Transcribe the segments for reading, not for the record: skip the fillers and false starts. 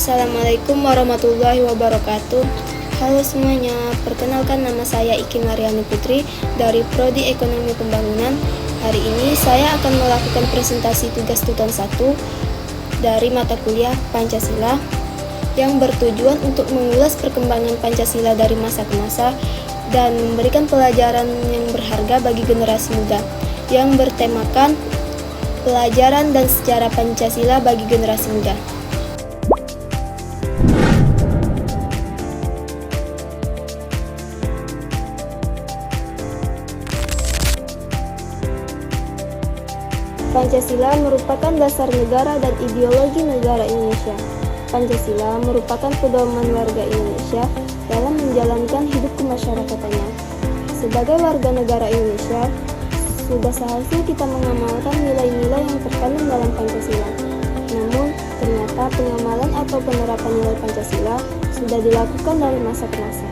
Assalamualaikum warahmatullahi wabarakatuh. Halo semuanya, perkenalkan nama saya Iki Mariani Putri dari Prodi Ekonomi Pembangunan. Hari ini saya akan melakukan presentasi tugas tutan 1 dari mata kuliah Pancasila yang bertujuan untuk mengulas perkembangan Pancasila dari masa ke masa dan memberikan pelajaran yang berharga bagi generasi muda yang bertemakan pelajaran dan sejarah Pancasila bagi generasi muda. Pancasila merupakan dasar negara dan ideologi negara Indonesia. Pancasila merupakan pedoman warga Indonesia dalam menjalankan hidup kemasyarakatan. Sebagai warga negara Indonesia, sudah seharusnya kita mengamalkan nilai-nilai yang terkandung dalam Pancasila. Namun, ternyata pengamalan atau penerapan nilai Pancasila sudah dilakukan dari masa ke masa.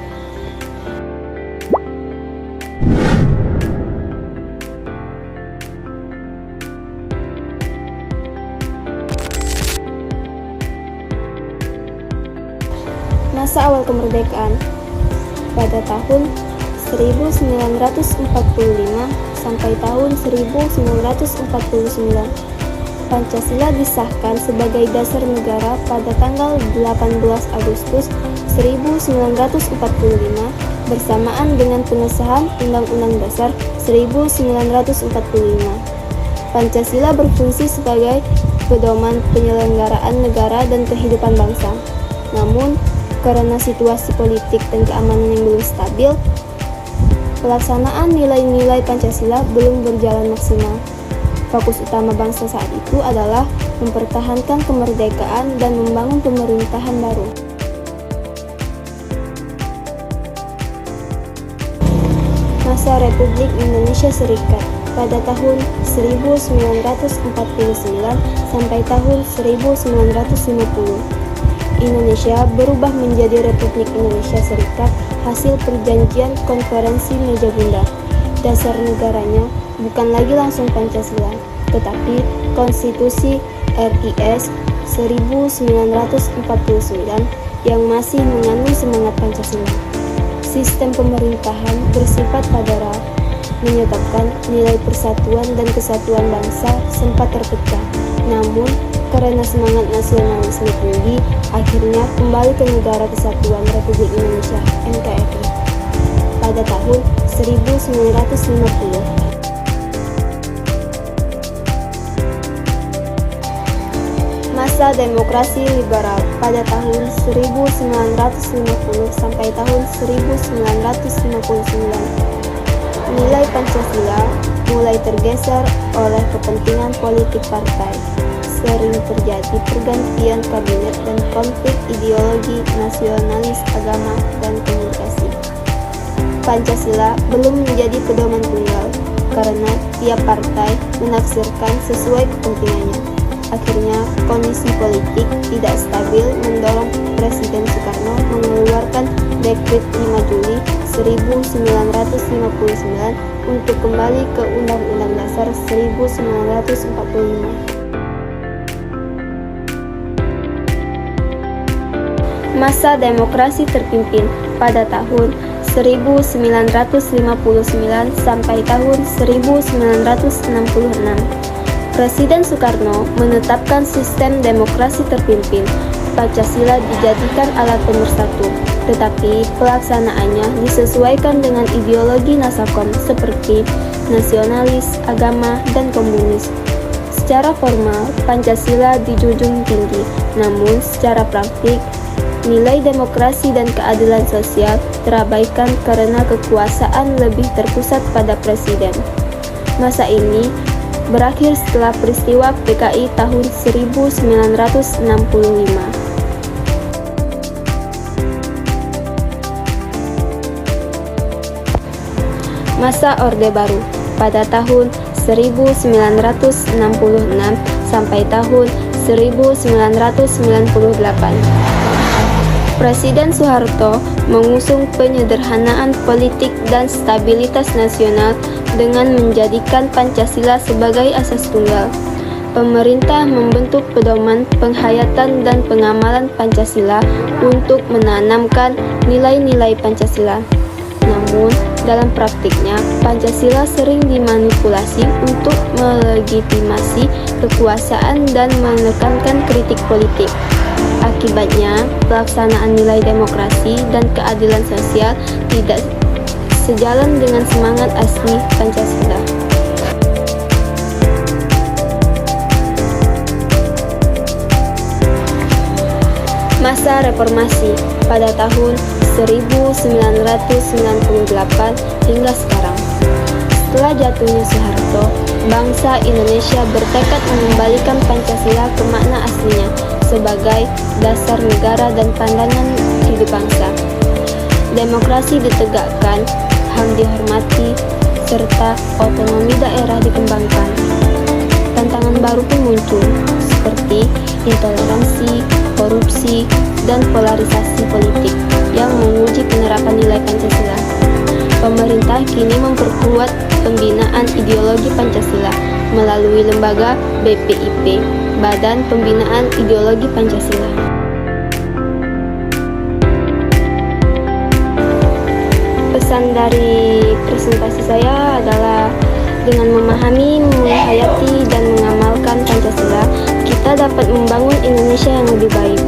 Masa awal kemerdekaan pada tahun 1945 sampai tahun 1949. Pancasila disahkan sebagai dasar negara pada tanggal 18 Agustus 1945 bersamaan dengan pengesahan Undang-Undang Dasar 1945. Pancasila berfungsi sebagai pedoman penyelenggaraan negara dan kehidupan bangsa. Namun, karena situasi politik dan keamanan yang belum stabil, pelaksanaan nilai-nilai Pancasila belum berjalan maksimal. Fokus utama bangsa saat itu adalah mempertahankan kemerdekaan dan membangun pemerintahan baru. Masa Republik Indonesia Serikat pada tahun 1949 sampai tahun 1950. Indonesia berubah menjadi Republik Indonesia Serikat hasil perjanjian konferensi Meja Bundar. Dasar negaranya bukan lagi langsung Pancasila, tetapi Konstitusi RIS 1949 yang masih mengandung semangat Pancasila. Sistem pemerintahan bersifat federal, menyebabkan nilai persatuan dan kesatuan bangsa sempat terpecah. Namun, karena semangat nasionalisme tinggi, akhirnya kembali ke Negara Kesatuan Republik Indonesia (NKRI) pada tahun 1950. Masa demokrasi liberal pada tahun 1950 sampai tahun 1959. Nilai Pancasila mulai tergeser oleh kepentingan politik partai. Sering terjadi pergantian kabinet dan konflik ideologi nasionalis, agama, dan komunikasi. Pancasila belum menjadi pedoman tunggal karena tiap partai menafsirkan sesuai kepentingannya. Akhirnya, kondisi politik tidak stabil mendorong Presiden Soekarno mengeluarkan Dekret 5 Juli 1959 untuk kembali ke Undang-Undang Dasar 1945. Masa demokrasi terpimpin pada tahun 1959 sampai tahun 1966. Presiden Soekarno menetapkan sistem demokrasi terpimpin. Pancasila dijadikan alat pemersatu, tetapi pelaksanaannya disesuaikan dengan ideologi Nasakon seperti nasionalis, agama, dan komunis. Secara formal, Pancasila dijunjung tinggi, namun secara praktik, nilai demokrasi dan keadilan sosial terabaikan karena kekuasaan lebih terpusat pada presiden. Masa ini berakhir setelah peristiwa PKI tahun 1965. Masa Orde Baru pada tahun 1966 sampai tahun 1998. Presiden Soeharto mengusung penyederhanaan politik dan stabilitas nasional dengan menjadikan Pancasila sebagai asas tunggal. Pemerintah membentuk pedoman penghayatan dan pengamalan Pancasila untuk menanamkan nilai-nilai Pancasila. Namun, dalam praktiknya, Pancasila sering dimanipulasi untuk melegitimasi kekuasaan dan menekankan kritik politik. Akibatnya, pelaksanaan nilai demokrasi dan keadilan sosial tidak sejalan dengan semangat asli Pancasila. Masa reformasi pada tahun 1998 hingga sekarang. Setelah jatuhnya Soeharto, bangsa Indonesia bertekad mengembalikan Pancasila ke makna aslinya sebagai dasar negara dan pandangan hidup bangsa. Demokrasi ditegakkan, HAM dihormati, serta otonomi daerah dikembangkan. Tantangan baru pun muncul, seperti intoleransi, korupsi, dan polarisasi politik yang menguji penerapan nilai Pancasila. Pemerintah kini memperkuat pembinaan ideologi Pancasila melalui lembaga BPIP, Badan Pembinaan Ideologi Pancasila. Pesan dari presentasi saya adalah dengan memahami, menghayati, dan mengamalkan Pancasila, kita dapat membangun Indonesia yang lebih baik.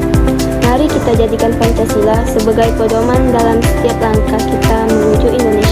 Mari kita jadikan Pancasila sebagai pedoman dalam setiap langkah kita menuju Indonesia